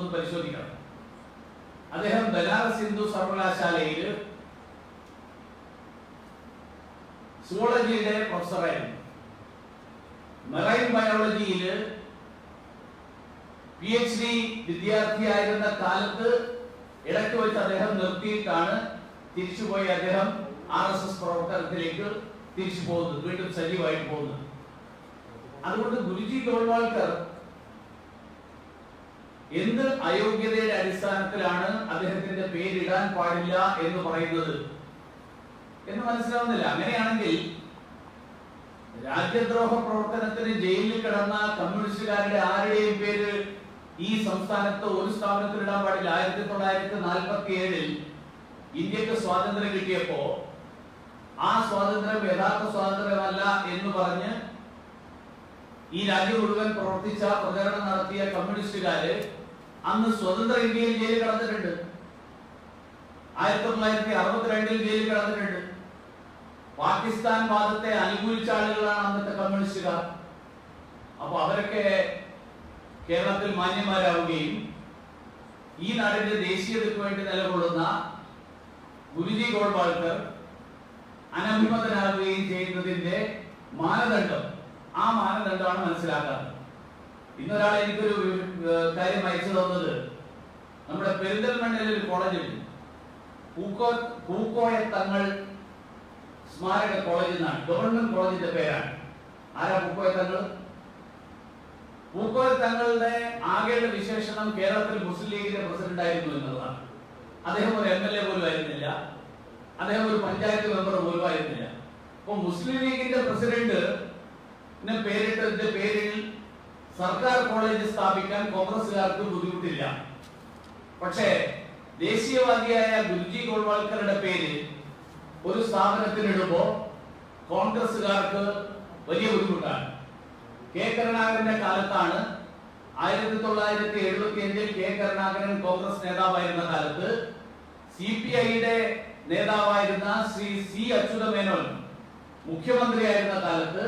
ഒന്ന് പരിശോധിക്കണം. അദ്ദേഹം ബനാറസ് ഹിന്ദു സർവകലാശാലയിൽ സുവോളജിയുടെ പ്രൊഫസറായിരുന്നു. മറൈൻ ബയോളജിയിൽ PhD വിദ്യാർത്ഥിയായിരുന്ന കാലത്ത് ഇടയ്ക്ക് വെച്ച് അദ്ദേഹം നിർത്തിയിട്ടാണ് തിരിച്ചുപോയി അദ്ദേഹം RSS പ്രവർത്തനത്തിലേക്ക് തിരിച്ചു പോകുന്നത്, വീണ്ടും സജീവമായിട്ട് പോകുന്നത്. അതുകൊണ്ട് ഗുരുജി ഗോൾവാൾക്കർ എന്ത് അയോഗ്യതയുടെ അടിസ്ഥാനത്തിലാണ് അദ്ദേഹത്തിന്റെ പേരിടാൻ പാടില്ല എന്ന് പറയുന്നത് എന്ന് മനസ്സിലാവുന്നില്ല. അങ്ങനെയാണെങ്കിൽ രാജ്യദ്രോഹ പ്രവർത്തനത്തിന് ജയിലിൽ കിടന്ന കമ്മ്യൂണിസ്റ്റുകാരുടെ ആരുടെയും പേര് ഈ സംസ്ഥാനത്ത് ഒരു സ്ഥാപനത്തിൽ ഇടാൻ പാടില്ല. 1947 ഇന്ത്യക്ക് സ്വാതന്ത്ര്യം കിട്ടിയപ്പോ ആ സ്വാതന്ത്ര്യം യഥാർത്ഥ സ്വാതന്ത്ര്യമല്ല എന്ന് പറഞ്ഞ് ഈ രാജ്യം മുഴുവൻ പ്രവർത്തിച്ച പ്രചരണം നടത്തിയ കമ്മ്യൂണിസ്റ്റുകാര് അന്ന് സ്വതന്ത്ര ഇന്ത്യയിൽ ജയിലിൽ കിടന്നിട്ടുണ്ട്. 1962 ജയിലിൽ കിടന്നിട്ടുണ്ട്. പാകിസ്ഥാൻ വാദത്തെ അനുകൂലിച്ച ആളുകളാണ് അന്നത്തെ കമ്മ്യൂണിസ്റ്റുകാർ. അപ്പൊ അവരൊക്കെ കേരളത്തിൽ മാന്യന്മാരാവുകയും ഈ നാടിന്റെ ദേശീയതയ്ക്ക് വേണ്ടി നിലകൊള്ളുന്ന ഗുരുജി ഗോൾവാൾക്കർ അനഭിമതനാകുകയും ചെയ്യുന്നതിന്റെ മാനദണ്ഡം, ആ മാനദണ്ഡമാണ് മനസ്സിലാക്കാത്തത്. ഇന്നൊരാൾ എനിക്കൊരു കാര്യം അയച്ചു തന്നത്, നമ്മുടെ പെരിന്തൽമണ്ണയിൽ ഒരു കോളേജ് ഉണ്ട്, പൂക്കോയ തങ്ങൾ സ്മാരക കോളേജ് എന്നാണ്, ഗവൺമെന്റ് കോളേജിന്റെ പേരാണ്. ആരാ പൂക്കോയ തങ്ങൾ? പൂക്കോയ തങ്ങളുടെ ആകെയുള്ള വിശേഷണം കേരളത്തിൽ മുസ്ലിം ലീഗിന്റെ പ്രസിഡന്റ് ആയിരുന്നു എന്നുള്ളതാണ്. അദ്ദേഹം ഒരു MLA പോലും ആയിരുന്നില്ല, അദ്ദേഹം ഒരു പഞ്ചായത്ത് മെമ്പർ പോലും ആയിരുന്നില്ല. അപ്പൊ മുസ്ലിം ലീഗിന്റെ പ്രസിഡന്റ് പേരിട്ടതിന്റെ പേരിൽ സർക്കാർ കോളേജ് സ്ഥാപിക്കാൻ കോൺഗ്രസുകാർക്ക് ബുദ്ധിമുട്ടില്ല. പക്ഷേ ദേശീയവാദിയായ ഗുരുജി ഗോൾവാൾക്കറുടെ പേര് ഒരു സ്ഥാപനത്തിനിടുമ്പോ കോൺഗ്രസുകാർക്ക് വലിയ ബുദ്ധിമുട്ടാണ്. കെ കരുണാകരന്റെ കാലത്താണ് 1975 കെ കരുണാകരൻ കോൺഗ്രസ് നേതാവായിരുന്ന കാലത്ത് CPIയുടെ നേതാവായിരുന്ന ശ്രീ C അച്യുതമേനോൻ മുഖ്യമന്ത്രിയായിരുന്ന കാലത്ത്,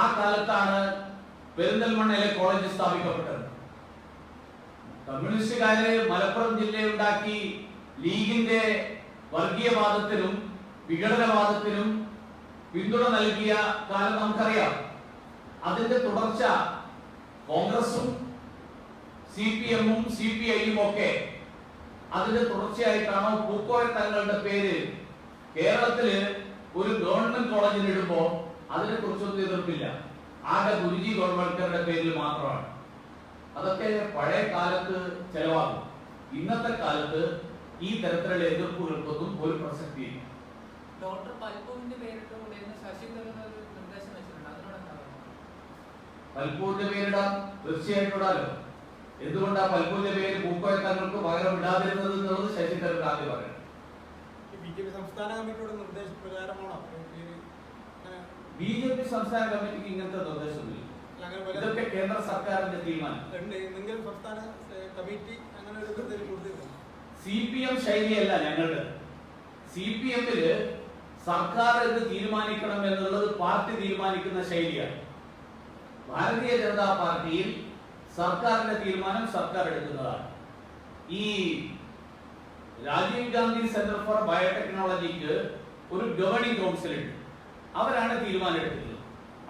ആ കാലത്താണ് പെരിന്തൽമണ്ണയിലെ കോളേജ് സ്ഥാപിക്കപ്പെട്ടത്. കമ്മ്യൂണിസ്റ്റുകാര് മലപ്പുറം ജില്ലയുണ്ടാക്കി ലീഗിന്റെ വർഗീയവാദത്തിനും വിഘടനവാദത്തിനും പിന്തുണ നൽകിയ കാലം നമുക്കറിയാം. അതിന്റെ തുടർച്ച കോൺഗ്രസും CPM-ഉം CPI-യും ഒക്കെ അതിന്റെ തുടർച്ചയായിട്ടാണോ പൂക്കോയ തങ്ങളുടെ പേര് കേരളത്തില് ഒരു ഗവൺമെന്റ് കോളേജിൽ ഇടുമ്പോ അതിനെ കുറിച്ചൊന്നും എതിർപ്പില്ല. ആകെ ഗുരുജി ഗോൾവാൾക്കറുടെ പേരിൽ മാത്രമാണ്. അതൊക്കെ പഴയ കാലത്ത് ചെലവാകും. ഇന്നത്തെ കാലത്ത് ഈ തരത്തിലുള്ള എതിർപ്പുകൾക്കൊന്നും ഒരു പ്രസക്തിയില്ല. ഡോക്ടർ പൽപുവിന്റെ പേരിട്ടുകൊണ്ട് ശശി തരൂർ ഒരു നിർദ്ദേശം വെച്ചിട്ടുണ്ട്, അതിനോട് പൽപുവിന്റെ പേരിടാം, തീർച്ചയായിട്ടും ഇടാലോ. എന്തുകൊണ്ടാ പൽപുവിന്റെ പേര് പൂക്കോയ തങ്ങൾക്ക് പകരം ഇടാതിരുന്നത് എന്നുള്ളത് ശശി തരൂർ ആദ്യം പറയണം. BJP സംസ്ഥാന കമ്മിറ്റിയുടെ നിർദ്ദേശപ്രകാരമാണോ? BJP സംസ്ഥാന കമ്മിറ്റിക്ക് ഇങ്ങനത്തെ നിർദ്ദേശമൊന്നുമില്ല. ഇതൊക്കെ കേന്ദ്ര സർക്കാരിന്റെ തീരുമാനം. സംസ്ഥാന കമ്മിറ്റി അങ്ങനെ ഒരു നിർദ്ദേശം കൊടുത്തിരുന്നു. CPM ശൈലിയല്ല ഞങ്ങളുടെ. CPM-ല് സർക്കാർ എന്ത് തീരുമാനിക്കണം എന്നുള്ളത് പാർട്ടി തീരുമാനിക്കുന്ന ശൈലിയാണ്. ഭാരതീയ ജനതാ പാർട്ടിയിൽ സർക്കാരിന്റെ തീരുമാനം സർക്കാർ എടുക്കുന്നതാണ്. ഈ രാജീവ് ഗാന്ധി സെന്റർ ഫോർ ബയോടെക്നോളജിക്ക് ഒരു ഗവേണിംഗ് കൗൺസിൽ ഉണ്ട്. അവരാണ് തീരുമാനം എടുക്കുന്നത്.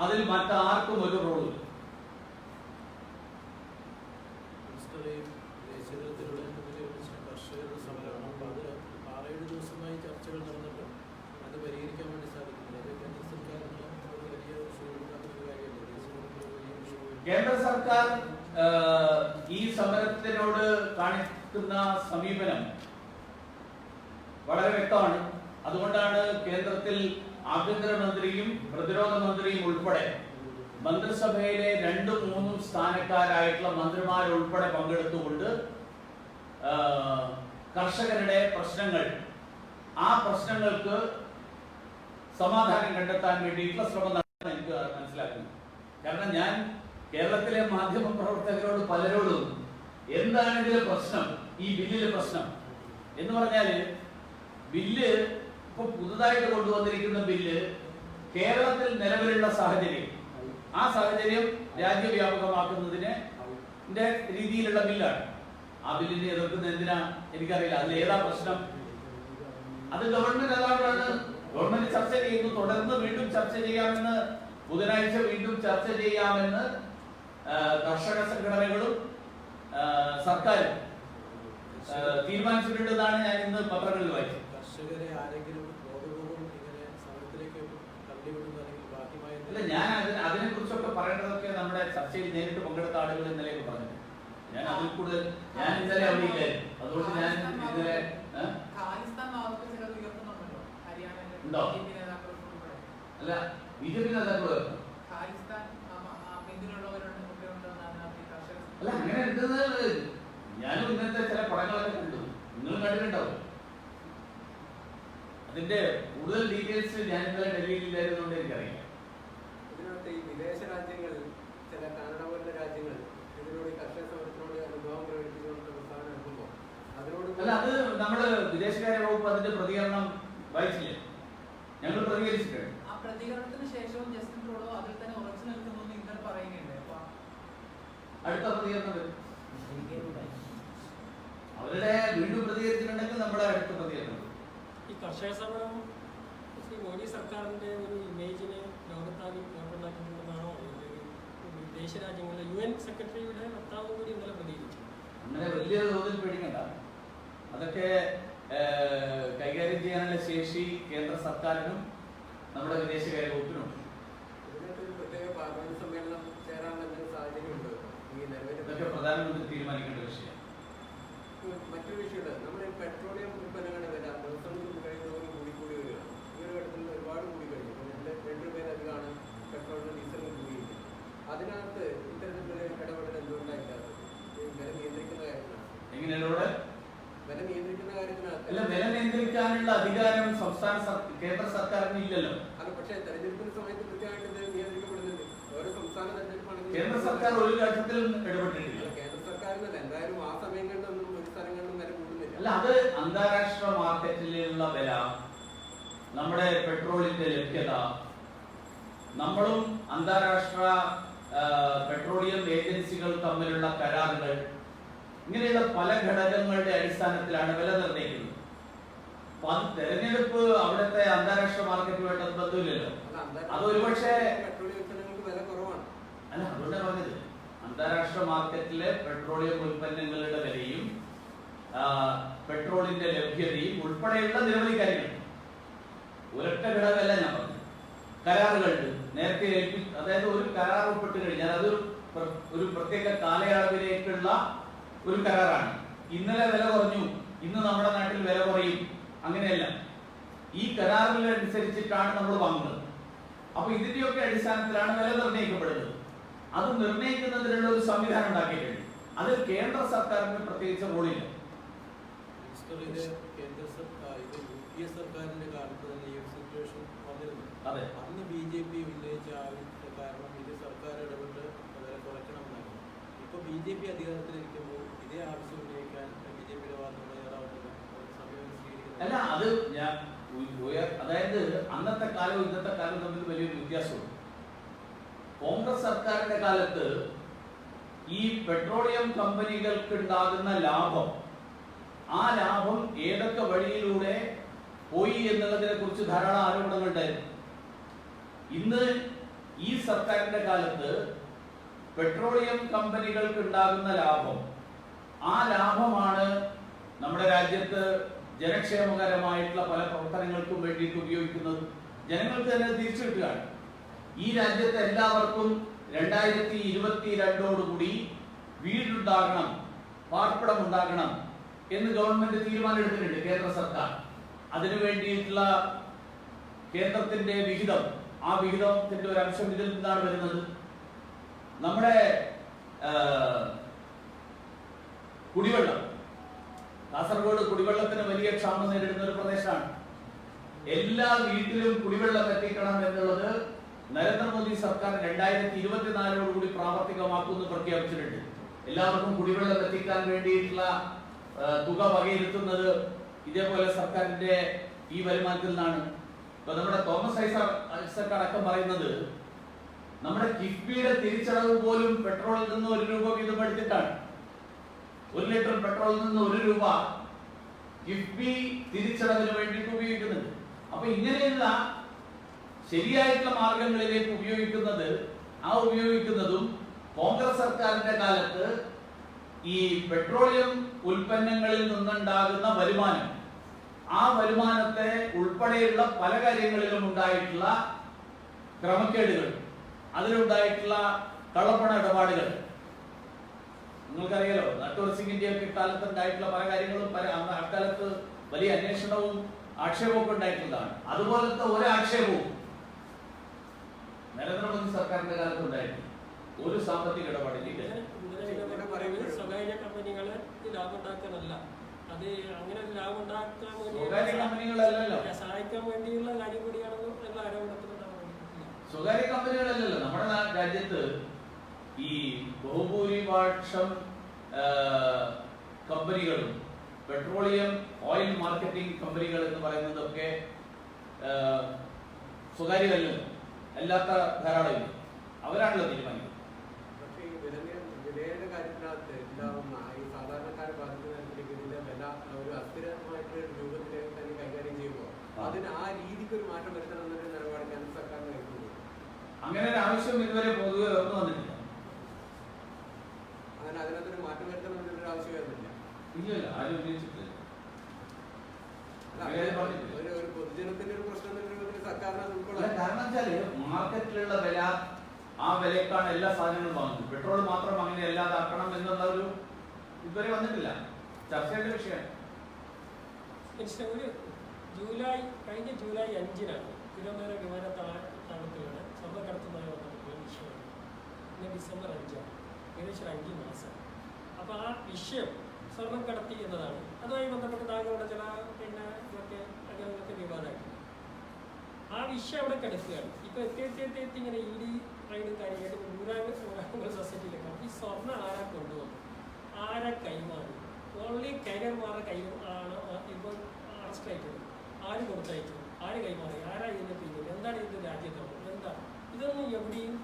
അതിൽ മറ്റാർക്കും ഒരു റോളില്ല. കേന്ദ്ര സർക്കാർ ഈ സമരത്തിനോട് കാണിക്കുന്ന സമീപനം വളരെ വ്യക്തമാണ്. അതുകൊണ്ടാണ് കേന്ദ്രത്തിൽ ആഭ്യന്തരമന്ത്രിയും പ്രതിരോധ മന്ത്രിയും ഉൾപ്പെടെ മന്ത്രിസഭയിലെ 2-3 സ്ഥാനക്കാരായിട്ടുള്ള മന്ത്രിമാരുൾപ്പെടെ പങ്കെടുത്തുകൊണ്ട് കർഷകരുടെ പ്രശ്നങ്ങൾ, ആ പ്രശ്നങ്ങൾക്ക് സമാധാനം കണ്ടെത്താൻ വേണ്ടിയിട്ടുള്ള ശ്രമം നടത്താൻ എനിക്ക് മനസ്സിലാക്കുന്നു. കാരണം ഞാൻ കേരളത്തിലെ മാധ്യമ പ്രവർത്തകരോട് പലരോടും എന്താണ് ഇതിലെ പ്രശ്നം, ഈ ബില്ലിലെ പ്രശ്നം എന്ന് പറഞ്ഞാല്, ബില്ല് ഇപ്പൊ പുതുതായിട്ട് കൊണ്ടുവന്നിരിക്കുന്ന ബില്ല് കേരളത്തിൽ നിലവിലുള്ള സാഹചര്യം, ആ സാഹചര്യം രാജ്യവ്യാപകമാക്കുന്നതിന് രീതിയിലുള്ള ബില്ലാണ്. ആ ബില്ലിനെ എതിർക്കുന്ന എന്തിനാ എനിക്കറിയില്ല. അതിൽ ഏതാ പ്രശ്നം? അത് ഗവൺമെന്റ് അതാണ്. ഗവൺമെന്റ് ചർച്ച ചെയ്യുന്നു, തുടർന്ന് വീണ്ടും ചർച്ച ചെയ്യാമെന്ന്, ബുധനാഴ്ച വീണ്ടും ചർച്ച ചെയ്യാമെന്ന് കർഷക സംഘടനകളും സർക്കാരും തീരുമാനിച്ചിട്ടുണ്ടെന്നാണ് ഞാൻ ഇന്ന് പത്രങ്ങളിൽ വായിച്ചത്. കർഷകരെ ആരെങ്കിലും ബോധപൂർവം ഇങ്ങനെ സമരത്തിലേക്ക് തള്ളിവിടുന്നു അല്ലെങ്കിൽ ബാക്കിമായ അല്ല, ഞാൻ അതിനെ കുറിച്ചൊക്കെ പറയേണ്ടതൊക്കെ നമ്മുടെ ചർച്ചയിൽ നേരിട്ട് പങ്കെടുത്ത ആളുകൾ ഇന്നലെയൊക്കെ പറഞ്ഞു. ഞാൻ അതിൽ കൂടുതൽ ഞാൻ ഇന്നലെ അവിടെ ഇല്ലായിരുന്നു. അതുകൊണ്ട് ഞാൻ ഇന്നലെ ഖാലിസ്ഥാൻ ഭാഗത്ത് ചിലത് ഉയർത്തുന്നുണ്ടല്ലോ ഹരിയാനയിലെ ഉണ്ടോ? BJP നേതാക്കൾ ഉൾപ്പെടെ. അല്ല, BJP നേതാക്കൾ ഖാലിസ്ഥാൻ പിന്തുണയുള്ളവരുണ്ട് ഉണ്ടെന്നാണ് ഈ കർഷക അല്ല അങ്ങനെ ഉണ്ടെന്ന് ഞാനും ഇന്നത്തെ ചില പടങ്ങളൊക്കെ കണ്ടു. നിങ്ങളും കണ്ടിട്ടുണ്ടാവും. അതിന്റെ കൂടുതൽ ഡീറ്റെയിൽസ് ഞാൻ ഇന്നലെ ഡൽഹിയിൽ ഇല്ലായിരുന്നുകൊണ്ട് എനിക്കറിയാം. ഇതിനകത്ത് ഈ വിദേശ രാജ്യങ്ങളിൽ ചില കാനഡ പോലുള്ള രാജ്യങ്ങൾ ഇതിനോട് കർഷക സമരത്തിനോട് അനുഭവം പ്രകടിപ്പിച്ചുകൊണ്ട് പ്രസ്ഥാനം നടത്തുമ്പോൾ അതിനോട് അല്ല, അത് നമ്മള് വിദേശകാര്യ വകുപ്പ് അതിന്റെ പ്രതികരണം വായിച്ചില്ലേ? ഞങ്ങൾ പ്രതികരിച്ചിട്ടുണ്ട്. ആ പ്രതികരണത്തിന് ശേഷവും ജസ്റ്റിൻ ട്രൂഡോ അതിൽ തന്നെ ഉറച്ചു നിൽക്കുന്നു എന്ന് ഇന്നലെ പറയുകയുണ്ട്. അപ്പൊ അടുത്ത പ്രതികരണം വരും. അവരുടെ വീണ്ടും പ്രതികരിച്ചിട്ടുണ്ടെങ്കിൽ നമ്മുടെ അടുത്ത പ്രതികരണം വരും. ഈ കർഷക സമരം ശ്രീ മോദി സർക്കാരിന്റെ ഒരു ഇമേജിനെ ലോകത്താകെ പുറത്തുണ്ടാക്കിയിട്ടുണ്ടെന്നാണോ വിദേശ രാജ്യങ്ങളിലെ UN സെക്രട്ടറിയുടെ വക്താവ് കൂടി ഇന്നലെ പ്രതികരിച്ചു? അങ്ങനെ വലിയ തോതിൽ പേടിക്കണ്ട. അതൊക്കെ കൈകാര്യം ചെയ്യാനുള്ള ശേഷി കേന്ദ്ര സർക്കാരിനും നമ്മുടെ വിദേശകാര്യ വകുപ്പിനുണ്ട്. ഇതിനകത്ത് ഒരു പ്രത്യേക പാർലമെന്റ് സമ്മേളനം ചേരാനുള്ള എന്തെങ്കിലും സാഹചര്യം ഉണ്ടോ? ഈ ഇതൊക്കെ നിലവിലെ പ്രധാനമന്ത്രി തീരുമാനിക്കേണ്ട വിഷയം. മറ്റൊരു വിഷയമുണ്ട്. നമ്മുടെ പെട്രോളിയം ഉൽപ്പന്നങ്ങളുടെ വില ദിവസങ്ങൾക്ക് കഴിയുന്നതോറും കൂടിക്കൂടി വരികയാണ്. ഈ ഒരു ഘട്ടത്തിൽ ഒരുപാട് കൂടി കഴിഞ്ഞു. ₹2 പെട്രോളിനും ഡീസലിനും കൂടിയിരിക്കുന്നത്. അതിനകത്ത് ഇത്തരത്തിലുള്ള ഇടപെടൽ എന്തുകൊണ്ടായില്ലാത്തത്? വില നിയന്ത്രിക്കുന്ന കാര്യത്തിലാണ്. എങ്ങനെയാണ് വില നിയന്ത്രിക്കുന്ന കാര്യത്തിനകത്ത് അല്ല, വില നിയന്ത്രിക്കാനുള്ള അധികാരം കേന്ദ്ര സർക്കാരിന് ഇല്ലല്ലോ. അത് പക്ഷേ തെരഞ്ഞെടുപ്പിന്റെ സമയത്ത് കൃത്യമായിട്ട് ഇത് നിയന്ത്രിക്കപ്പെടുന്നുണ്ട്. ഓരോ സംസ്ഥാന തെരഞ്ഞെടുപ്പാണെങ്കിൽ കേന്ദ്ര സർക്കാർ ഒരു ഘട്ടത്തിലും ഇടപെട്ടിട്ടില്ല. കേന്ദ്ര സർക്കാരിനല്ല, എന്തായാലും ആ സമയങ്ങളിലൊന്നും ഒരു സ്ഥലങ്ങളിലും വില കൂടുന്നില്ല. അല്ല, അത് അന്താരാഷ്ട്ര മാർക്കറ്റിലുള്ള വില, നമ്മുടെ പെട്രോളിന്റെ ലഭ്യത, നമ്മളും അന്താരാഷ്ട്ര പെട്രോളിയം ഏജൻസികൾ തമ്മിലുള്ള കരാറുകൾ, ഇങ്ങനെയുള്ള പല ഘടകങ്ങളുടെ അടിസ്ഥാനത്തിലാണ് വില നിർണ്ണയിക്കുന്നത്. അപ്പൊ അത് തെരഞ്ഞെടുപ്പ് അവിടുത്തെ അന്താരാഷ്ട്ര മാർക്കറ്റുമായിട്ട് അത് ബന്ധമില്ലല്ലോ. അത് ഒരുപക്ഷെ പെട്രോളിയം ഉൽപ്പന്നങ്ങൾക്ക് വില കുറവാണ്. അല്ല, അതുകൊണ്ടാണ് പറഞ്ഞത് അന്താരാഷ്ട്ര മാർക്കറ്റിലെ പെട്രോളിയം ഉൽപ്പന്നങ്ങളുടെ വിലയും പെട്രോളിന്റെ ലഭ്യതയും ഉൾപ്പെടെയുള്ള നിരവധി കാര്യങ്ങൾ. ഒരൊറ്റ ഘടകമല്ല ഞാൻ പറഞ്ഞത്. കരാറുകളുണ്ട്. നേരത്തെ അതായത് ഒരു കരാർ ഒപ്പിട്ട് കഴിഞ്ഞാൽ അത് ഒരു പ്രത്യേക കാലയളവിലേക്കുള്ള ഒരു കരാറാണ്. ഇന്നലെ വില കുറഞ്ഞു, ഇന്ന് നമ്മുടെ നാട്ടിൽ വില കുറയും, അങ്ങനെയല്ല. ഈ കരാറിനനുസരിച്ചിട്ടാണ് നമ്മൾ വാങ്ങുന്നത്. അപ്പൊ ഇതിന്റെയൊക്കെ അടിസ്ഥാനത്തിലാണ് വില നിർണ്ണയിക്കപ്പെടുന്നത്. അത് നിർണ്ണയിക്കുന്നതിനുള്ള ഒരു സംവിധാനം ഉണ്ടാക്കിയിട്ടുണ്ട്. അതിൽ കേന്ദ്ര സർക്കാരിന് പ്രത്യേകിച്ച് റോളില്ല. കേന്ദ്ര സർക്കാർ UPA സർക്കാരിന്റെ കാലത്ത് തന്നെ ഈ ഒരു സിറ്റുവേഷൻ വന്നിരുന്നു. അതെ, അന്ന് BJP ഉന്നയിച്ച കാരണം ഇത് സർക്കാർ ഇടപെട്ട് വില കുറയ്ക്കണമെന്നായിരുന്നു. ഇപ്പൊ BJP അധികാരത്തിലിരിക്കുമ്പോൾ ഇതേ ആവശ്യം ഉന്നയിക്കാൻ BJPയുടെ ഭാഗത്തുനിന്ന് തയ്യാറാവുന്നില്ല. സമയം സ്വീകരിക്കുന്നത് അല്ല, അത് ഞാൻ അതായത് അന്നത്തെ കാലവും ഇന്നത്തെ കാലവും തമ്മിൽ വലിയൊരു വ്യത്യാസമുണ്ട്. കോൺഗ്രസ് സർക്കാരിന്റെ കാലത്ത് ഈ പെട്രോളിയം കമ്പനികൾക്ക് ഉണ്ടാകുന്ന ലാഭം, ആ ലാഭം ഏതൊക്കെ വഴിയിലൂടെ പോയി എന്നുള്ളതിനെ കുറിച്ച് ധാരാളം ആരോപണങ്ങൾ ഉണ്ടായിരുന്നു. ഇന്ന് ഈ സർക്കാരിന്റെ കാലത്ത് പെട്രോളിയം കമ്പനികൾക്ക് ഉണ്ടാകുന്ന ലാഭം, ആ ലാഭമാണ് നമ്മുടെ രാജ്യത്ത് ജനക്ഷേമകരമായിട്ടുള്ള പല പ്രവർത്തനങ്ങൾക്കും വേണ്ടിയിട്ട് ഉപയോഗിക്കുന്നത്. ജനങ്ങൾക്ക് തന്നെ തിരിച്ചു കിട്ടുകയാണ്. ഈ രാജ്യത്തെ എല്ലാവർക്കും 2022 വീടുണ്ടാകണം, പാർപ്പിടം ഉണ്ടാകണം എന്ന് ഗവൺമെന്റ് തീരുമാനം എടുത്തിട്ടുണ്ട്. കേന്ദ്ര സർക്കാർ അതിനു വേണ്ടിയിട്ടുള്ള കേന്ദ്രത്തിന്റെ വിഹിതം, ആ വിഹിതത്തിന്റെ ഒരു അംശം ഇതിൽ നിന്നാണ് വരുന്നത്. നമ്മുടെ കുടിവെള്ളം, കാസർഗോഡ് കുടിവെള്ളത്തിന് വലിയ ക്ഷാമം നേരിടുന്ന ഒരു പ്രദേശമാണ്. എല്ലാ വീട്ടിലും കുടിവെള്ളം എത്തിക്കണം എന്നുള്ളത് നരേന്ദ്രമോദി സർക്കാർ 2024 പ്രാവർത്തികമാക്കുമെന്ന് പ്രഖ്യാപിച്ചിട്ടുണ്ട്. എല്ലാവർക്കും കുടിവെള്ളം എത്തിക്കാൻ വേണ്ടിയിട്ടുള്ള തുക വകയിരുത്തുന്നത് ഇതേപോലെ സർക്കാരിന്റെ ഈ വരുമാനത്തിൽ നിന്നാണ്. ഇപ്പൊ നമ്മുടെ തോമസ് ഐസക് അടക്കം പറയുന്നത് നമ്മുടെ കിഫ്ബിയുടെ തിരിച്ചടവ് പോലും പെട്രോളിൽ നിന്ന് 1 രൂപ വീതം എടുത്തിട്ടാണ്. 1 ലിറ്റർ പെട്രോളിൽ നിന്ന് 1 രൂപ കിഫ്ബി തിരിച്ചടവിന് വേണ്ടിയിട്ട് ഉപയോഗിക്കുന്നുണ്ട്. അപ്പൊ ഇങ്ങനെയുള്ള ശരിയായിട്ടുള്ള മാർഗങ്ങളിലേക്ക് ഉപയോഗിക്കുന്നതും കോൺഗ്രസ് സർക്കാരിന്റെ കാലത്ത് ഈ പെട്രോളിയം ഉൽപ്പന്നങ്ങളിൽ നിന്നുണ്ടാകുന്ന വരുമാനം, ആ വരുമാനത്തെ ഉൾപ്പെടെയുള്ള പല കാര്യങ്ങളിലും ഉണ്ടായിട്ടുള്ള ക്രമക്കേടുകൾ, അതിലുണ്ടായിട്ടുള്ള കള്ളപ്പണ ഇടപാടുകൾ നിങ്ങൾക്കറിയാലോ. നട്വർ സിംഗിന്റെ ഒക്കെ കാലത്ത് ഉണ്ടായിട്ടുള്ള പല കാര്യങ്ങളും അക്കാലത്ത് വലിയ അന്വേഷണവും ആക്ഷേപവും ഒക്കെ ഉണ്ടായിട്ടുള്ളതാണ്. അതുപോലത്തെ ഒരാക്ഷേപവും നരേന്ദ്രമോദി സർക്കാരിന്റെ കാലത്ത് ഉണ്ടായിട്ടില്ല. ഒരു സാമ്പത്തിക ഇടപാടിലേക്ക് സ്വകാര്യ കമ്പനികളെ ലാഭം ഉണ്ടാക്കാനല്ല, അത് അങ്ങനെ ഒരു ലാഭം ഉണ്ടാക്കാൻ സ്വകാര്യ കമ്പനികളല്ലല്ലോ, സഹായിക്കാൻ വേണ്ടിയുള്ള കാര്യം കൂടിയാണെന്ന് ഞങ്ങൾ ആരോപണത്തിലുണ്ടാവുന്നത്. സ്വകാര്യ കമ്പനികളല്ലല്ലോ. നമ്മുടെ രാജ്യത്ത് ഈ ബഹുഭൂരിപക്ഷം കമ്പനികളും പെട്രോളിയം ഓയിൽ മാർക്കറ്റിംഗ് കമ്പനികൾ എന്ന് പറയുന്നതൊക്കെ സ്വകാര്യമല്ലല്ലോ, അല്ലാത്ത ധാരാളം അവരാണല്ലോ തീരുമാനിക്കുന്നത്. പക്ഷേ ഈ വിലയുടെ കാര്യത്തിനകത്ത് ഉണ്ടാവുന്ന ഈ സാധാരണക്കാരെ ബാധിക്കുന്ന തരത്തിലേക്ക് ഇതിന്റെ വില ഒരു അസ്ഥിരമായിട്ടുള്ള രൂപത്തിലേക്ക് തന്നെ കൈകാര്യം ചെയ്യുമ്പോൾ അതിന് ആ രീതിക്ക് ഒരു മാറ്റം വരുത്തണം എന്നൊരു നിലപാട് കേന്ദ്ര സർക്കാരിന് കൈക്കൊള്ളുന്നു. അങ്ങനെ ഒരു ആവശ്യം ഇതുവരെ പൊതുവെ ഉയർന്നു വന്നിട്ടില്ല. അങ്ങനെ അതിനകത്തൊരു മാറ്റം വരുത്തണം എന്നൊരു ആവശ്യം വരുന്നില്ല. ഇല്ലല്ല, ആരും ഉന്നയിച്ചിട്ടില്ല. ഒരു പൊതുജനത്തിന്റെ ഒരു പ്രശ്നം സർക്കാരിന് അത് ഉൾക്കൊള്ളാൻ. കാരണം വെച്ചാല് മാർക്കറ്റിലുള്ള വില, ആ വിലക്കാണ് എല്ലാ സാധനങ്ങളും വാങ്ങുന്നത്. പെട്രോൾ മാത്രം അങ്ങനെ അല്ലാതാക്കണം എന്നുള്ള ഒരു ഇതുവരെ വന്നിട്ടില്ല. ചർച്ച ചെയ്യേണ്ട വിഷയം. കഴിഞ്ഞ ജൂലൈ 5-നാണ് തിരുവനന്തപുരം വിമാനത്താവളത്തിലൂടെ സ്വർണ്ണക്കടത്തുമായി ബന്ധപ്പെട്ട വിഷയമാണ്. ഇന്ന് ഡിസംബർ 5-ആണ്, ഏകദേശം 5 മാസം. അപ്പോൾ ആ വിഷയം സ്വർണം കടത്തി എന്നതാണ്. അതുമായി ബന്ധപ്പെട്ട് താങ്കളുടെ ചില ഇതൊക്കെ അങ്ങനെയൊക്കെ വിവാദമായിട്ട് ആ വിഷയം അവിടെ കിടക്കുകയാണ്. ഇപ്പൊ എത്തി ഇങ്ങനെ ED റൈഡും കാര്യമായിട്ട് ഊരാങ്കുളം സൊസൈറ്റിയിലൊക്കെ ഈ സ്വർണ്ണം ആരാ കൊണ്ടുവന്നു, ആരാ കൈമാറി, ഓൺലി കരിയർമാരുടെ കയ്യിൽ ആണ് ഇപ്പോൾ അറസ്റ്റ് ആയിട്ടുള്ളത്. ആര് കൊടുത്തയച്ചു, ആര് കൈമാറി, ആരാ ഇതിന്റെ പിന്നിൽ, എന്താണ് ഇതിന്റെ രാജ്യത്തോളം, എന്താ ഇതൊന്നും എവിടെയും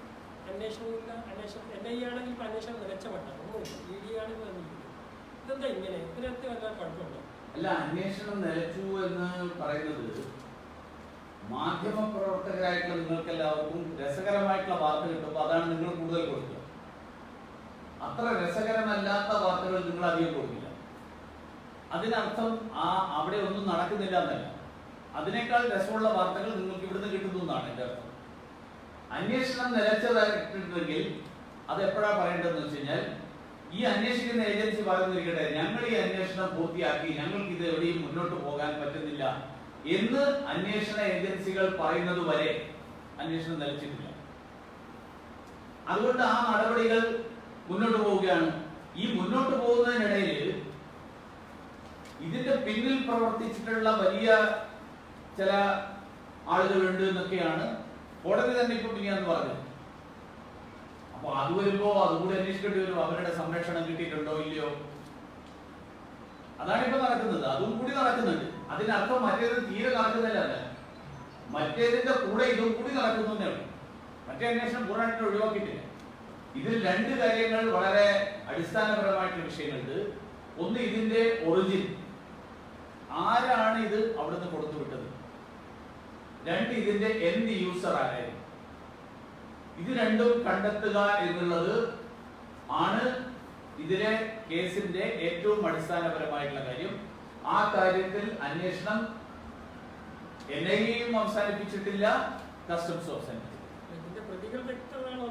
അന്വേഷണമില്ല. അന്വേഷണം NIA ആണെങ്കിൽ ഇപ്പൊ അന്വേഷണം നിലച്ചപ്പെട്ടാണ്, ഒന്നുമില്ല. ED ആണെങ്കിൽ ഇതെന്താ ഇങ്ങനെ, ഇതിനകത്ത് വല്ല കുഴപ്പമുണ്ടോ? അല്ല, അന്വേഷണം നിലച്ചു എന്ന് പറയുന്നത് മാധ്യമ പ്രവർത്തകരായിട്ടുള്ള നിങ്ങൾക്ക് എല്ലാവർക്കും രസകരമായിട്ടുള്ള വാർത്ത കിട്ടുമ്പോൾ അതാണ് നിങ്ങൾ കൂടുതൽ കൊടുക്കുക. അത്ര രസകരമല്ലാത്ത വാർത്തകൾ നിങ്ങൾ അധികം കൊടുക്കില്ല. അതിനർത്ഥം അവിടെ ഒന്നും നടക്കുന്നില്ല എന്നല്ല, അതിനേക്കാൾ രസമുള്ള വാർത്തകൾ നിങ്ങൾക്ക് ഇവിടുന്ന് കിട്ടുന്നു എന്നാണ് എൻ്റെ അർത്ഥം. അന്വേഷണം നിലച്ചതായിട്ടുണ്ടെങ്കിൽ അത് എപ്പോഴാണ് പറയേണ്ടതെന്ന് വെച്ച് കഴിഞ്ഞാൽ, ഈ അന്വേഷിക്കുന്ന ഏജൻസി പറയുന്നിരിക്കട്ടെ, ഞങ്ങൾ ഈ അന്വേഷണം പൂർത്തിയാക്കി, ഞങ്ങൾക്ക് ഇത് എവിടെയും മുന്നോട്ട് പോകാൻ പറ്റുന്നില്ല എന്ന് അന്വേഷണ ഏജൻസികൾ പറയുന്നത് വരെ അന്വേഷണം നിലച്ചിട്ടില്ല. അതുകൊണ്ട് ആ നടപടികൾ മുന്നോട്ട് പോവുകയാണ്. ഈ മുന്നോട്ട് പോകുന്നതിനിടയിൽ ഇതിന്റെ പിന്നിൽ പ്രവർത്തിച്ചിട്ടുള്ള വലിയ ചില ആളുകളുണ്ട് എന്നൊക്കെയാണ് കോടതി തന്നെ ഇപ്പൊ പിന്നെയാന്ന് പറഞ്ഞത്. അപ്പൊ അത് വരുമ്പോ അതുകൂടി അന്വേഷിക്കേണ്ടി വരും. അവരുടെ സംരക്ഷണം കിട്ടിയിട്ടുണ്ടോ ഇല്ലയോ, അതാണ് ഇപ്പൊ നടക്കുന്നത്. അതും കൂടി നടക്കുന്നുണ്ട്. അതിനർത്ഥം മറ്റേത് തീരെ നടക്കുന്നില്ല, മറ്റേതിന്റെ കൂടെ ഇതും കൂടി നടക്കുന്നേ ഉള്ളൂ. മറ്റേ അന്വേഷണം പൂർണ്ണമായിട്ട് ഒഴിവാക്കിയിട്ടില്ല. ഇതിൽ 2 കാര്യങ്ങൾ വളരെ അടിസ്ഥാനപരമായിട്ടുള്ള വിഷയങ്ങളുണ്ട്. ഒന്ന്, ഇതിന്റെ ഒറിജിൻ, ആരാണ് ഇത് അവിടുന്ന് കൊടുത്തുവിട്ടത്. 2, ഇതിന്റെ എൻഡ് യൂസർ ആരായിരുന്നു. ഇത് രണ്ടും കണ്ടെത്തുക എന്നുള്ളത് ആണ് ഇതിലെ കേസിന്റെ ഏറ്റവും അടിസ്ഥാനപരമായിട്ടുള്ള കാര്യം. ആ കാര്യത്തിൽ അന്വേഷണം NIA അവസാനിപ്പിച്ചിട്ടില്ല, കസ്റ്റംസും അവസാനിപ്പിച്ചിട്ടില്ല. പ്രതികൾ വ്യക്തമാണോ?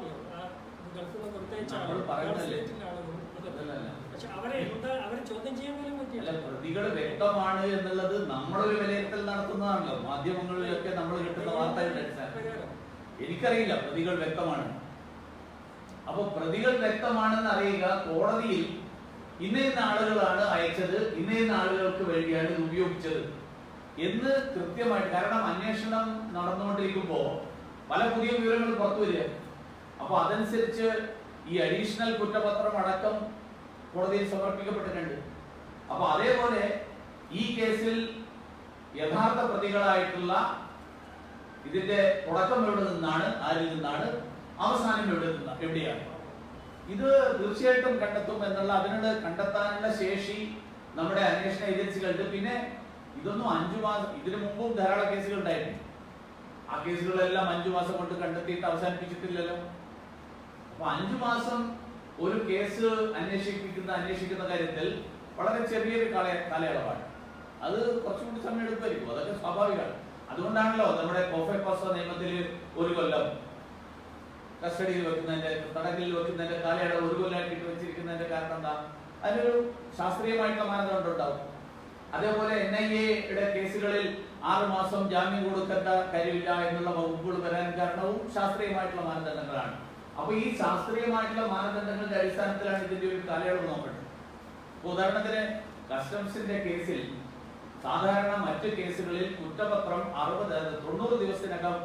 പ്രതികൾ വ്യക്തമാണ് എന്നുള്ളത് നമ്മളൊരു വിലയിരുത്തൽ നടത്തുന്നതാണല്ലോ. മാധ്യമങ്ങളിലൊക്കെ നമ്മൾ കിട്ടുന്ന വാർത്തകളുടെ അടിസ്ഥാനം എനിക്കറിയില്ല പ്രതികൾ വ്യക്തമാണ്. അപ്പൊ പ്രതികൾ വ്യക്തമാണെന്ന് അറിയുക, കോടതിയിൽ ഇന്ന ആളുകളാണ് അയച്ചത്, ഇന്ന ആളുകൾക്ക് വേണ്ടിയാണ് ഇത് ഉപയോഗിച്ചത് എന്ന് കൃത്യമായിട്ട്. കാരണം അന്വേഷണം നടന്നുകൊണ്ടിരിക്കുമ്പോ പല പുതിയ വിവരങ്ങൾ പുറത്തു വരിക. അപ്പൊ അതനുസരിച്ച് ഈ അഡീഷണൽ കുറ്റപത്രം അടക്കം കോടതിയിൽ സമർപ്പിക്കപ്പെട്ടിട്ടുണ്ട്. അപ്പൊ അതേപോലെ ഈ കേസിൽ യഥാർത്ഥ പ്രതികളായിട്ടുള്ള ഇതിന്റെ തുടക്കം എവിടെ നിന്നാണ്, ആരിൽ നിന്നാണ്, അവസാനം എവിടെയാണ്, ഇത് തീർച്ചയായിട്ടും കണ്ടെത്തും എന്നുള്ള അതിനുള്ള കണ്ടെത്താനുള്ള ശേഷി നമ്മുടെ അന്വേഷണ ഏജൻസികളുണ്ട്. പിന്നെ ഇതൊന്നും 5 മാസം, ഇതിനു മുമ്പും ധാരാളം കേസുകൾ ഉണ്ടായിരുന്നു. ആ കേസുകളെല്ലാം 5 മാസം കൊണ്ട് കണ്ടെത്തിയിട്ട് അവസാനിപ്പിച്ചിട്ടില്ലല്ലോ. അപ്പൊ 5 മാസം ഒരു കേസ് അന്വേഷിക്കുന്ന കാര്യത്തിൽ വളരെ ചെറിയൊരു കാലയളവാണ്. അത് കുറച്ചുകൂടി സമയം എടുക്കുമായിരിക്കും, അതൊക്കെ സ്വാഭാവികമാണ്. അതുകൊണ്ടാണല്ലോ നമ്മുടെ കോഫെക്കോസ നിയമത്തിൽ 1 കൊല്ലം കസ്റ്റഡിയിൽ വെക്കുന്നതിന്റെ, തടങ്കലിൽ വെക്കുന്നതിന്റെ കാലയളവ് 1 കൊല്ലമാക്കിയിട്ട് വെച്ചിരിക്കുന്നതിന്റെ കാരണം എന്താ? അതിനൊരു ശാസ്ത്രീയമായിട്ടുള്ള മാനദണ്ഡം ഉണ്ടാവും. അതേപോലെ NIA-യുടെ കേസുകളിൽ 6 മാസം ജാമ്യം കൊടുക്കേണ്ട കാര്യമില്ല എന്നുള്ള വകുപ്പുകൾ വരാൻ കാരണവും ശാസ്ത്രീയമായിട്ടുള്ള മാനദണ്ഡങ്ങളാണ്. അപ്പൊ ഈ ശാസ്ത്രീയമായിട്ടുള്ള മാനദണ്ഡങ്ങളുടെ അടിസ്ഥാനത്തിലാണ് ഇതിന്റെ ഒരു കാലയളവ് നോക്കേണ്ടത്. ഉദാഹരണത്തിന് കസ്റ്റംസിന്റെ കേസിൽ സാധാരണ മറ്റു കേസുകളിൽ കുറ്റപത്രം 90 ദിവസത്തിനകം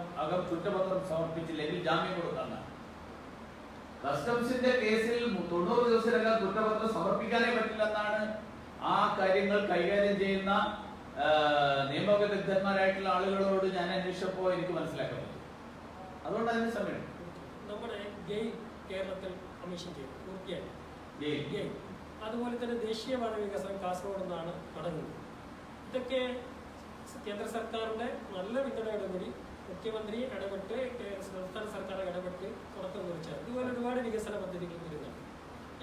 കുറ്റപത്രം സമർപ്പിച്ചില്ലെങ്കിൽ ജാമ്യം കൊടുക്കാനാണ്. കസ്റ്റംസിന്റെ കേസിൽ 90 ദിവസത്തിനകം കുറ്റപത്രം സമർപ്പിക്കാനേ പറ്റില്ലെന്നാണ് ആ കാര്യങ്ങൾ കൈകാര്യം ചെയ്യുന്ന നിയമവിദഗ്ധന്മാരായിട്ടുള്ള ആളുകളോട് ഞാൻ അന്വേഷിച്ചപ്പോൾ എനിക്ക് മനസ്സിലാക്കാൻ പറ്റും. അതുകൊണ്ട് അതിന് സമയം നമ്മുടെ ഗെയിൽ കേരളത്തിൽ കമ്മീഷൻ ചെയ്തു പൂർത്തിയായി. ഗെയിൽ അതുപോലെ തന്നെ ദേശീയപാത വികസനം കാസർഗോഡ് നിന്നാണ് നടന്നത്. ഇതൊക്കെ കേന്ദ്ര സർക്കാരിന്റെ നല്ല പിന്തുണയോടുകൂടി മുഖ്യമന്ത്രി ഇടപെട്ട് സംസ്ഥാന സർക്കാർ ഇടപെട്ട് തുടക്കം കുറിച്ചാണ്. ഇതുപോലെ ഒരുപാട് വികസന പദ്ധതികൾ വരുന്നുണ്ട്.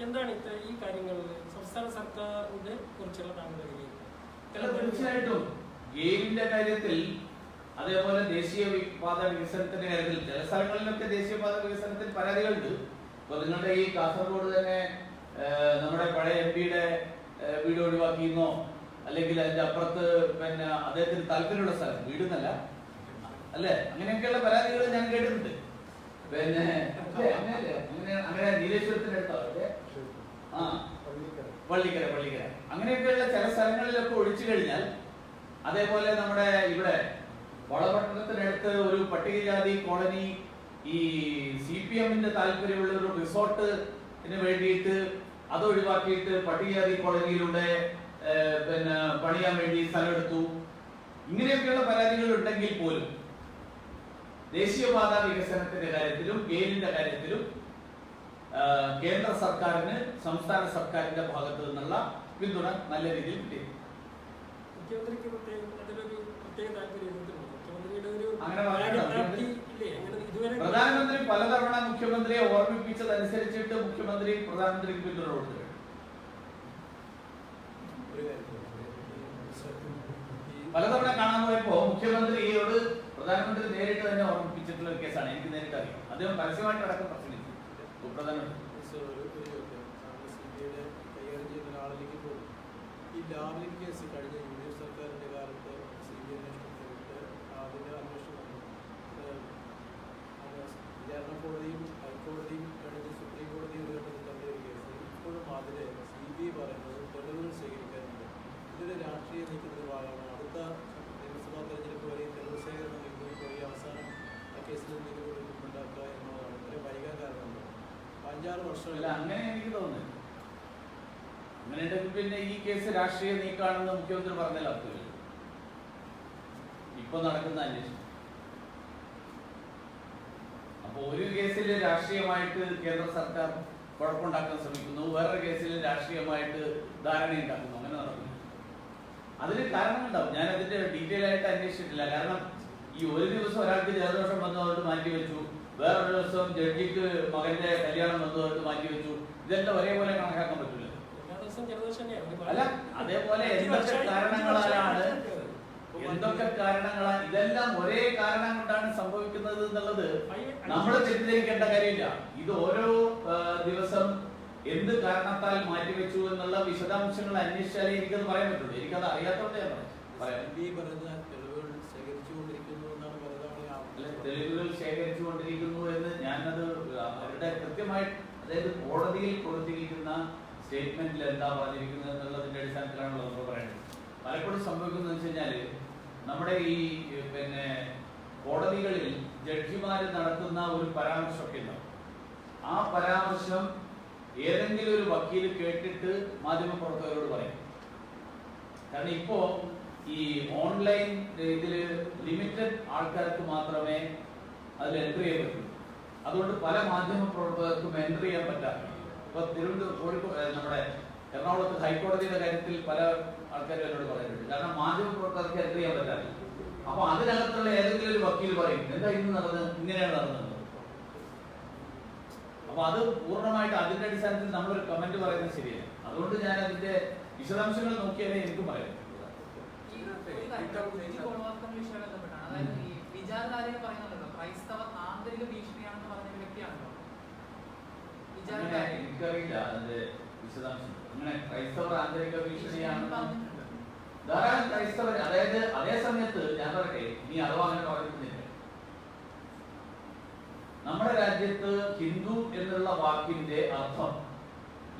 എന്താണ് ഈ കാര്യങ്ങളിൽ സംസ്ഥാന സർക്കാരിനെ കുറിച്ചുള്ള താങ്കളുടെ തീർച്ചയായിട്ടും ഗെയിലിന്റെ കാര്യത്തിൽ, അതേപോലെ ദേശീയപാത വികസനത്തിന്റെ കാര്യത്തിൽ ചില സ്ഥലങ്ങളിലൊക്കെ ദേശീയപാത വികസനത്തിൽ പരാതികളുണ്ട്. ഇപ്പൊ നിങ്ങളുടെ ഈ കാസർഗോഡ് തന്നെ നമ്മുടെ പഴയ MP-യുടെ വീട് ഒഴിവാക്കിയെന്നോ അല്ലെങ്കിൽ അതിന്റെ അപ്പുറത്ത് പിന്നെ അദ്ദേഹത്തിന് താല്പര്യമുള്ള സ്ഥലം വീടുന്നല്ല അല്ലെ, അങ്ങനെയൊക്കെയുള്ള പരാതികൾ ഞാൻ കേട്ടിട്ടുണ്ട്. പിന്നെ അങ്ങനെ നീലേശ്വരത്തിന്റെ അടുത്താവട്ടെ, പള്ളിക്കര അങ്ങനെയൊക്കെയുള്ള ചില സ്ഥലങ്ങളിലൊക്കെ ഒഴിച്ചു കഴിഞ്ഞാൽ, അതേപോലെ നമ്മുടെ ഇവിടെ വളപട്ടണത്തിനടുത്ത് ഒരു പട്ടികജാതി കോളനി ഈ CPM-ന്റെ താല്പര്യമുള്ള ഒരു റിസോർട്ടിന് വേണ്ടിയിട്ട് അത് ഒഴിവാക്കിയിട്ട് പട്ടികജാതി കോളനിയിലൂടെ പിന്നെ പണിയാൻ വേണ്ടി സ്ഥലമെടുത്തു. ഇങ്ങനെയൊക്കെയുള്ള പരാതികൾ ഉണ്ടെങ്കിൽ പോലും ദേശീയപാത വികസനത്തിന്റെ കാര്യത്തിലും ഗെയിലിന്റെ കാര്യത്തിലും കേന്ദ്ര സർക്കാരിന് സംസ്ഥാന സർക്കാരിന്റെ ഭാഗത്തു നിന്നുള്ള പിന്തുണ നല്ല രീതിയിൽ കിട്ടി. പ്രധാനമന്ത്രി പലതവണ മുഖ്യമന്ത്രിയെ ഓർമ്മിപ്പിച്ചതനുസരിച്ചിട്ട് മുഖ്യമന്ത്രി പ്രധാനമന്ത്രിക്ക് പിന്തുണ കൊടുത്തു. പലതവണ കാണാൻ പോയപ്പോ മുഖ്യമന്ത്രിയോട് പ്രധാനമന്ത്രി നേരിട്ട് തന്നെ ഓർമ്മിപ്പിച്ചിട്ടുള്ള ഒരു കേസാണ്. എനിക്ക് നേരിട്ട് അറിയാം. അദ്ദേഹം പരസ്യമായിട്ട് അടക്കം പ്രശ്നിച്ചു പ്രധാനമന്ത്രി. ഈ ലാവ്ലിൻ കേസ് കഴിഞ്ഞ UDF സർക്കാരിന്റെ കാലത്ത് CBI അന്വേഷണത്തിലിട്ട് അതിന്റെ അന്വേഷണം വിചാരണ കോടതിയും ഹൈക്കോടതിയും കഴിഞ്ഞ് സുപ്രീം കോടതിയും ഒരു ഘട്ടത്തിൽ തന്ന ഒരു കേസ് ഇപ്പോഴും അതിലെ CBI പറയുന്നത് തെളിവുകൾ ശേഖരിക്കാനുണ്ട്. ഇതൊരു രാഷ്ട്രീയ നീക്കത്തിന്റെ ഭാഗമാണ്. അടുത്ത നിയമസഭാ തെരഞ്ഞെടുപ്പ് വരെ തെളിവ് ശേഖരണം പോയി അവസാനം ആ കേസിൽ നിലവിൽ ഉണ്ടാക്കുക എന്നതാണ്. ഇത്രയും വൈകാൻ കാരണമുണ്ട്. 5-6 വർഷമല്ല. അങ്ങനെ എനിക്ക് തോന്നുന്നു. അങ്ങനെ ഉണ്ടെങ്കിൽ പിന്നെ ഈ കേസ് രാഷ്ട്രീയ നീക്കാണെന്ന് മുഖ്യമന്ത്രി പറഞ്ഞാൽ അർത്ഥമില്ല. ഇപ്പൊ നടക്കുന്ന അന്വേഷണം അപ്പൊ ഒരു കേസിൽ രാഷ്ട്രീയമായിട്ട് കേന്ദ്ര സർക്കാർ കുഴപ്പമുണ്ടാക്കാൻ ശ്രമിക്കുന്നു, വേറൊരു കേസിൽ രാഷ്ട്രീയമായിട്ട് ധാരണയുണ്ടാക്കുന്നു. അങ്ങനെ നടക്കുന്നു. അതിന് കാരണങ്ങളുണ്ടാവും. ഞാൻ അതിന്റെ ഡീറ്റെയിൽ ആയിട്ട് അന്വേഷിച്ചിട്ടില്ല. കാരണം ഈ ഒരു ദിവസം ഒരാൾക്ക് ജലദോഷം വന്നതുകൊണ്ട് മാറ്റിവെച്ചു, വേറൊരു ദിവസം ജഡ്ജിക്ക് മകന്റെ കല്യാണം വന്നതുകൊണ്ട് മാറ്റിവെച്ചു. ഇതെല്ലാം ഒരേപോലെ കണക്കാക്കാൻ പറ്റില്ല. അല്ല, അതേപോലെ എന്തൊക്കെ കാരണങ്ങളാണ് ഇതെല്ലാം ഒരേ കാരണം കൊണ്ടാണ് സംഭവിക്കുന്നത് എന്നുള്ളത് നമ്മൾ തെറ്റിദ്ധരിക്കേണ്ട കാര്യമില്ല. ഇത് ഓരോ ദിവസം എന്ത് കാരണത്താൽ മാറ്റിവെച്ചു എന്നുള്ള വിശദാംശങ്ങൾ അന്വേഷിച്ചാലേ എനിക്കത് പറയാൻ പറ്റുള്ളൂ. എനിക്കത് അറിയാത്തതുകൊണ്ട് ഞാൻ പറയാം. തെളിവുകൾ ശേഖരിച്ചുകൊണ്ടിരിക്കുന്നു എന്ന് ഞാനത് അവരുടെ കൃത്യമായിട്ട്, അതായത് കോടതിയിൽ കൊടുത്തിരിക്കുന്ന സ്റ്റേറ്റ്മെന്റിൽ എന്താ പറഞ്ഞിരിക്കുന്നത് എന്നുള്ളതിന്റെ അടിസ്ഥാനത്തിലാണല്ലോ നമ്മൾ പറയുന്നത്. പലപ്പോഴും സംഭവിക്കുന്നത് വെച്ച് കഴിഞ്ഞാല് നമ്മുടെ ഈ പിന്നെ കോടതികളിൽ ജഡ്ജിമാര് നടത്തുന്ന ഒരു പരാമർശമൊക്കെ ഉണ്ടാവും. ആ പരാമർശം ഏതെങ്കിലും ഒരു വക്കീൽ കേട്ടിട്ട് മാധ്യമപ്രവർത്തകരോട് പറയും. കാരണം ഇപ്പോ ഈ ഓൺലൈൻ ഇതില് ലിമിറ്റഡ് ആൾക്കാർക്ക് മാത്രമേ അതിൽ എൻട്രി ചെയ്യാൻ പറ്റുള്ളൂ. അതുകൊണ്ട് പല മാധ്യമപ്രവർത്തകർക്കും എൻട്രി ചെയ്യാൻ പറ്റാറില്ല. ഇപ്പൊ കോഴിക്കോട് നമ്മുടെ എറണാകുളത്ത് ഹൈക്കോടതിയുടെ കാര്യത്തിൽ പല ആൾക്കാരും എന്നോട് പറയുന്നുണ്ട്. കാരണം മാധ്യമ പ്രവർത്തകർക്ക് എൻട്രി ചെയ്യാൻ പറ്റാറില്ല. അപ്പൊ അതിനകത്തുള്ള ഏതെങ്കിലും ഒരു വക്കീൽ പറയും എന്താ ഇന്ന് നടന്നത്, ഇങ്ങനെയാണ് നടന്നത്. അപ്പൊ അത് പൂർണ്ണമായിട്ട് അതിന്റെ അടിസ്ഥാനത്തിൽ നമ്മളൊരു കമന്റ് പറയുന്നത് ശരിയല്ല. അതുകൊണ്ട് ഞാൻ അതിന്റെ വിശദാംശങ്ങൾ നോക്കിയാലേ എനിക്ക് പറയാം. അതായത് ഈ വിചാരധാരയെ പറയുന്നുണ്ടല്ലോ, ക്രൈസ്തവ ആന്തരിക ഭീഷണിയാണെന്ന് പറഞ്ഞ വ്യക്തിയാണല്ലോ എനിക്കറിയില്ല അതിന്റെ വിശദാംശം. അങ്ങനെ ക്രൈസ്തവർ ആന്തരിക ഭീഷണിയാണ് ധാരാളം ക്രൈസ്തവർ. അതായത് അതേ സമയത്ത് ഞാൻ പറയട്ടെ, ഇനി അഥവാ അങ്ങനെ പറയുന്നില്ല, നമ്മുടെ രാജ്യത്ത് ഹിന്ദു എന്നുള്ള വാക്കിന്റെ അർത്ഥം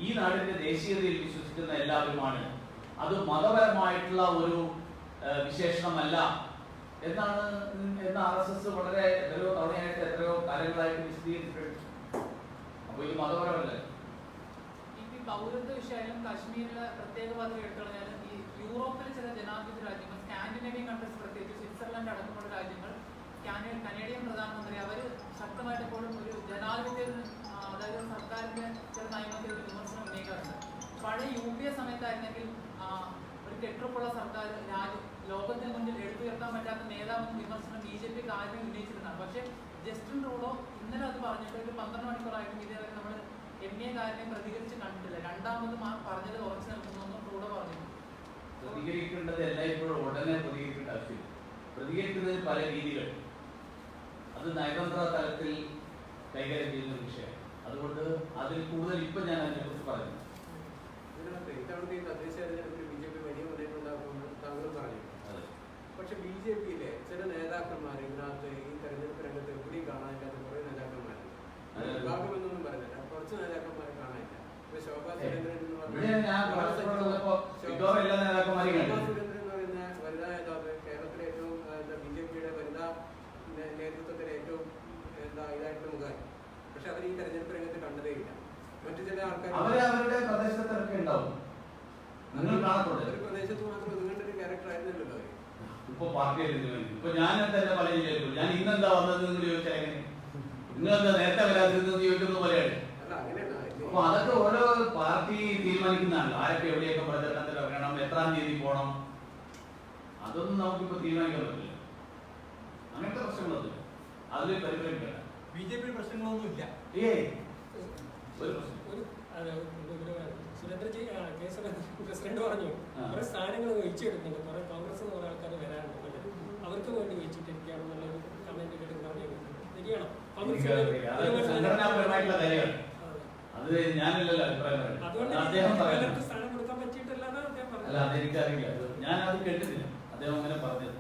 ഈ നാടിന്റെ ദേശീയതയിൽ വിശ്വസിക്കുന്ന എല്ലാവരുമാണ്, അത് മതപരമായിട്ടുള്ള ഒരു വിശേഷണമല്ല എന്നാണ് RSS വളരെ എത്രയോ തവണയായിട്ട് എത്രയോ കാലങ്ങളായിട്ട് വിശദീകരിച്ചിട്ടുണ്ട്. അപ്പൊ ഇത് മതപരമല്ല. ഈ പൗരത്വ വിഷയം കാശ്മീരിലെ പ്രത്യേക പദവി എടുത്തുകളഞ്ഞാൽ ഈ യൂറോപ്പിലെ ചില ജനാധിപത്യ രാജ്യങ്ങൾ, സ്കാൻഡിനേവിയൻ കൺട്രീസ് പ്രത്യേകിച്ച് സ്വിറ്റ്സർലൻഡ് അടക്കമുള്ള രാജ്യങ്ങൾ, കനേഡിയൻ പ്രധാനമന്ത്രി അവർ ശക്തമായിട്ട് എപ്പോഴും ഒരു ജനാധിപത്യ, അതായത് സർക്കാരിന്റെ ചില നയങ്ങൾക്ക് ഒരു വിമർശനം ഉന്നയിക്കാറുണ്ട്. പഴയ UPA സമയത്തായിരുന്നെങ്കിൽ ഒരു കെട്ടുറപ്പുള്ള സർക്കാർ ലോകത്തിന് മുന്നിൽ എടുത്തുയർത്താൻ പറ്റാത്ത നേതാവെന്ന് വിമർശനം BJP കാര്യം ഉന്നയിച്ചിരുന്നതാണ്. പക്ഷേ ജസ്റ്റിൻ ട്രൂഡോ ഇന്നലെ അത് പറഞ്ഞിട്ട് ഒരു 12 മണിക്കൂറായിട്ടും ഇതേവരെ നമ്മൾ MA കാര്യം പ്രതികരിച്ച് കണ്ടിട്ടില്ല. രണ്ടാമത് പറഞ്ഞത് ഉറച്ചു നിൽക്കുന്നു ട്രൂഡോ പറഞ്ഞു. പ്രതികരിക്കേണ്ടത് എല്ലായ്പ്പോഴും ഉടനെ പ്രതികരിക്കേണ്ട ആവശ്യമില്ല. പ്രതികരിക്കുന്നതിന് പല രീതികൾ, അത് നയതന്ത്ര തലത്തിൽ കൈകാര്യം ചെയ്യുന്ന ഒരു വിഷയം. അതുകൊണ്ട് അതിൽ കൂടുതൽ ഇപ്പൊ ഞാൻ അതിനെക്കുറിച്ച് പറയുന്നു. ഇതിനകത്ത് ഇത്തവണത്തെ ഈ തദ്ദേശ തെരഞ്ഞെടുപ്പിൽ BJP വലിയ മുന്നേറ്റമുണ്ടാക്കുമെന്ന് താങ്കളും പറഞ്ഞു. പക്ഷെ BJPയിലെ ചില നേതാക്കന്മാർ ഇതിനകത്ത് ഈ തെരഞ്ഞെടുപ്പ് രംഗത്ത് എവിടെയും കാണാനില്ലാത്ത കുറെ നേതാക്കന്മാരുണ്ട്. വിഭാഗമെന്നൊന്നും പറഞ്ഞില്ല, കുറച്ച് നേതാക്കന്മാരെ കാണാനില്ല. ഇപ്പൊ ശോഭാ സുരേന്ദ്രൻ എന്ന് പറയുന്ന വനിതാ നേതാവ്, കേരളത്തിലെ ഏറ്റവും BJPയുടെ വനിതാ നേതൃത്വത്തിലെ ഏറ്റവും ഇതായിട്ടുള്ള മുഖാൻ. പക്ഷെ അവർ ഈ തെരഞ്ഞെടുപ്പ് രംഗത്ത് കണ്ടതേയില്ല. മറ്റു ചില ആൾക്കാർ അവരുടെ പ്രദേശത്തൊക്കെ ഉണ്ടാവും, നിങ്ങൾ കാണപ്പെടും. ഒരു പ്രദേശത്ത് മാത്രം ഒതുങ്ങേണ്ട ഒരു ക്യാരക്ടർ ആയിരുന്നല്ലോ അവർ. ഇപ്പൊ പാർട്ടിയായിരുന്നു. ഇപ്പൊ ഞാൻ തന്നെ പല ജില്ലയിലും ഞാൻ ഇന്നെന്താ വന്നത് നിങ്ങൾ ചോദിച്ചാൽ എങ്ങനെ, നിങ്ങളെന്താ നേരത്തെ വരാതിരുന്നത് ചോദിക്കുന്ന പോലെയാണ്. അപ്പൊ അതൊക്കെ ഓരോ പാർട്ടി തീരുമാനിക്കുന്നതാണല്ലോ. ആരൊക്കെ എവിടെയൊക്കെ പ്രചരണത്തിൽ ഇറങ്ങണം, എത്രാം തീയതി പോകണം, അതൊന്നും നമുക്കിപ്പോ തീരുമാനിക്കാൻ പറ്റില്ല. അങ്ങനത്തെ പ്രശ്നങ്ങളൊന്നും അതിൽ പരിഗണിക്കണ്ട. BJP പ്രശ്നങ്ങളൊന്നുമില്ല. സുരേന്ദ്രജി പ്രസിഡന്റ് പറഞ്ഞു കുറെ സ്ഥാനങ്ങൾ ഒഴിച്ചെടുക്കുന്നുണ്ട്, കുറെ കോൺഗ്രസ് കുറെ ആൾക്കാർ വരാനുണ്ട്, അവർക്ക് വേണ്ടി വെച്ചിട്ടിരിക്കുകയാണെന്നുള്ളൊരു കമന്റ് കേട്ട് പറഞ്ഞു. ശരിയാണോ? സംഘടനാപരമായിട്ടുള്ള കാര്യമാണ് അത്. ഞാനില്ലല്ലോ അഭിപ്രായം. അദ്ദേഹം സ്ഥാനം കൊടുക്കാൻ പറ്റിയിട്ടില്ല. അല്ല, അതെനിക്കറിയില്ല, ഞാൻ അത് കേട്ടിട്ടില്ല അദ്ദേഹം അങ്ങനെ പറഞ്ഞത്.